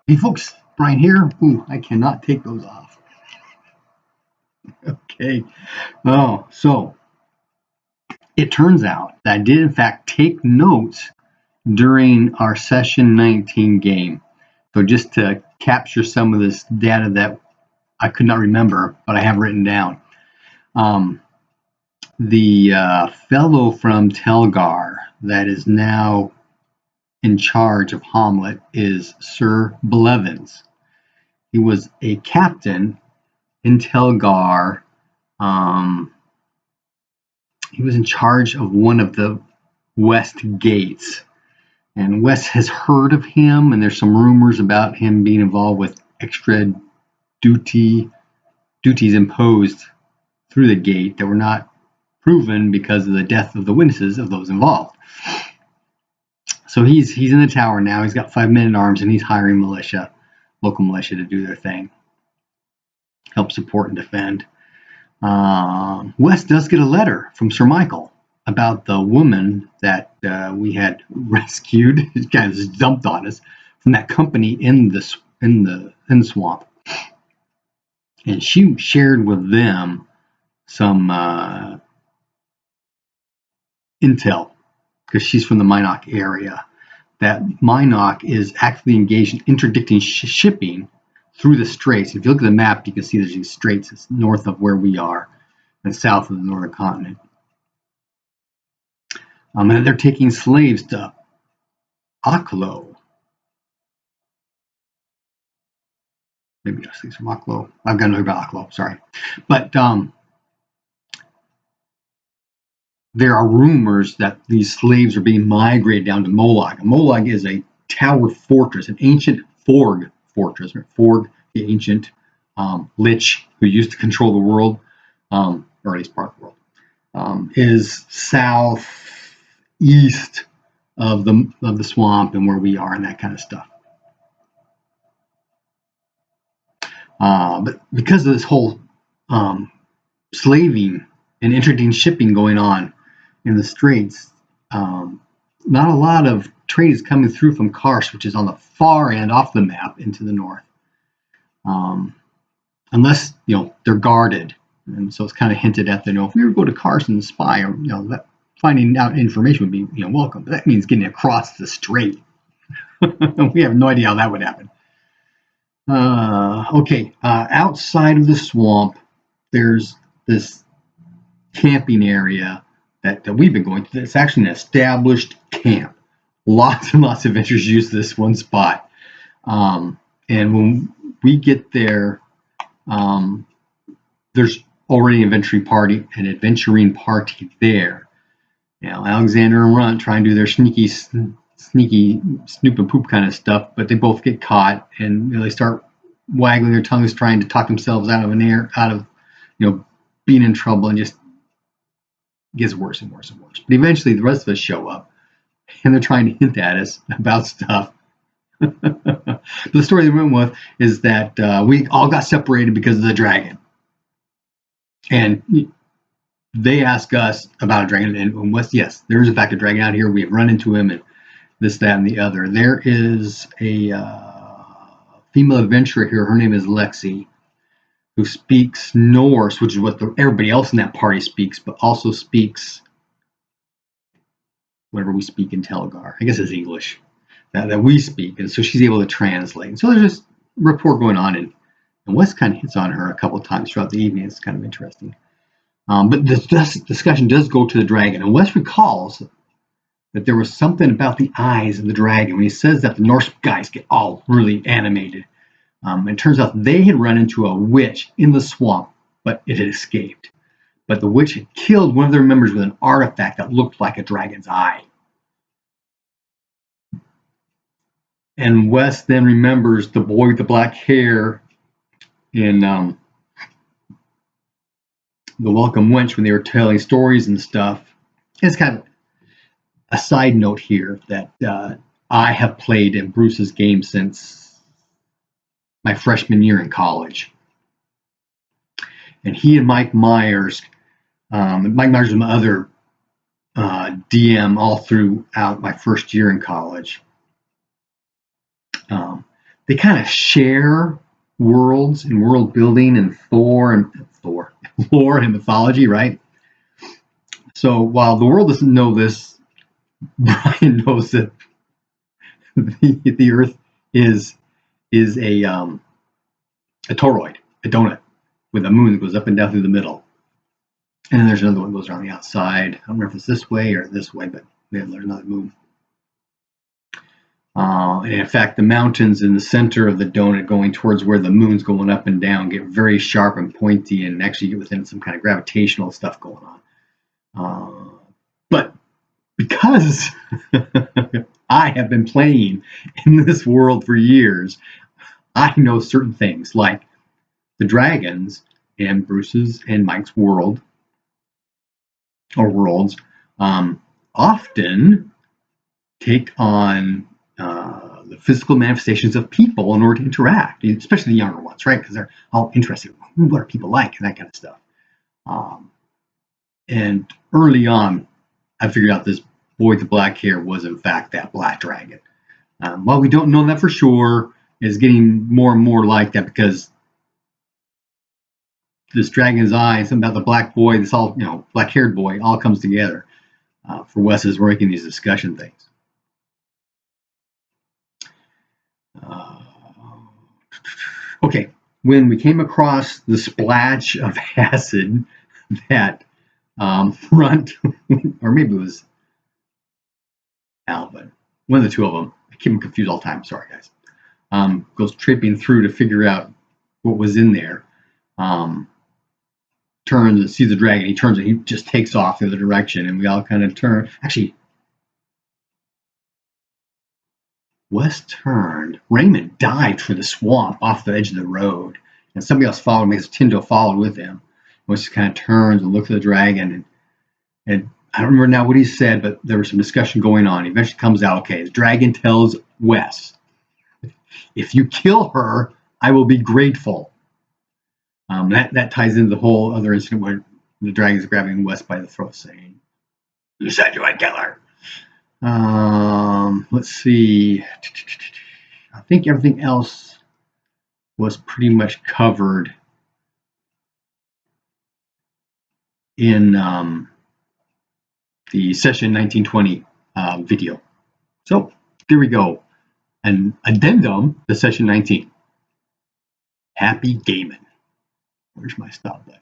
Hey folks, Brian here. Ooh, I cannot take those off. Okay. Oh, so it turns out that I did in fact take notes during our session 19 game. So just to capture some of this data that I could not remember, but I have written down. The fellow from Telgar that is now in charge of Hamlet is Sir Blevins. He was a captain in Telgar. He was in charge of one of the west gates, and Wes has heard of him, and there's some rumors about him being involved with extra duties imposed through the gate that were not proven because of the death of the witnesses of those involved. So he's in the tower now. He's got 5 men at arms, and he's hiring local militia to do their thing, help support and defend. Wes does get a letter from Sir Michael about the woman that we had rescued. It kind of just dumped on us from that company in the swamp, and she shared with them some intel because she's from the Minot area. That Minot is actively engaged in interdicting shipping through the straits. If you look at the map, you can see there's these straits. It's north of where we are and south of the northern continent. And they're taking slaves to Aklo. Maybe just these from Aklo. I've got to know about Aklo, sorry. But there are rumors that these slaves are being migrated down to Molag. Molag is a tower fortress, an ancient Forg fortress. Forg, the ancient lich who used to control the world, or at least part of the world, is southeast of the swamp and where we are and that kind of stuff. But because of this whole slaving and interdicting shipping going on in the straits, not a lot of trade is coming through from Karst, which is on the far end off the map into the north, unless they're guarded. And so it's kind of hinted at that if we ever go to Karst and spy, or that finding out information would be welcome. But that means getting across the strait. We have no idea how that would happen. Okay, outside of the swamp, there's this camping area that we've been going to. It's actually an established camp. Lots and lots of adventurers use this one spot. And when we get there, there's already an adventuring party there. Alexander and Runt try and do their sneaky snoop and poop kind of stuff, but they both get caught, and they start waggling their tongues trying to talk themselves out of being in trouble, and just gets worse and worse and worse. But eventually the rest of us show up, and they're trying to hint at us about stuff. But the story they went with is that we all got separated because of the dragon, and they ask us about a dragon, and yes, there is in fact a dragon out here. We have run into him, and this, that, and the other. There is a female adventurer here. Her name is Lexi, who speaks Norse, which is what everybody else in that party speaks, but also speaks whatever we speak in Telgar. I guess it's English that we speak, and so she's able to translate. And so there's this rapport going on, and Wes kind of hits on her a couple of times throughout the evening. It's kind of interesting. But this discussion does go to the dragon, and Wes recalls that there was something about the eyes of the dragon. When he says that, the Norse guys get all really animated. It turns out they had run into a witch in the swamp, but it had escaped. But the witch had killed one of their members with an artifact that looked like a dragon's eye. And Wes then remembers the boy with the black hair in The Welcome Wench when they were telling stories and stuff. It's kind of a side note here that I have played in Bruce's game since my freshman year in college. And he and Mike Myers was my other DM all throughout my first year in college. they kind of share worlds and world building and lore and mythology, right? So while the world doesn't know this, Brian knows that the Earth is a toroid, a donut with a moon that goes up and down through the middle. And then there's another one that goes around the outside. I don't know if it's this way or this way, but there's another moon. And in fact, the mountains in the center of the donut going towards where the moon's going up and down get very sharp and pointy and actually get within some kind of gravitational stuff going on. But because I have been playing in this world for years, I know certain things like the dragons in Bruce's and Mike's world or worlds often take on the physical manifestations of people in order to interact, especially the younger ones, right? Because they're all interested. What are people like and that kind of stuff. And early on, I figured out this boy with the black hair was in fact that black dragon. While we don't know that for sure, it's getting more and more like that because this dragon's eye, something about the black boy, this all, black-haired boy, all comes together for Wes as we're making these discussion things. Okay, when we came across the splash of acid that Runt, or maybe it was Alvin, one of the two of them, I keep them confused all the time, sorry guys, goes tripping through to figure out what was in there, turns and sees the dragon, he turns and he just takes off the other direction, and we all kind of turn. Actually, Wes turned. Raymond dived for the swamp off the edge of the road, and somebody else followed me. Tindo followed with him. Wes just kind of turns and looks at the dragon, and I don't remember now what he said, but there was some discussion going on. He eventually comes out, okay, the dragon tells Wes, if you kill her, I will be grateful. That ties into the whole other incident where the dragon's grabbing Wes by the throat saying, you said you would kill her. Let's see. I think everything else was pretty much covered in the session 1920 video. So here we go. An addendum to session 19. Happy gaming. Where's my stop button?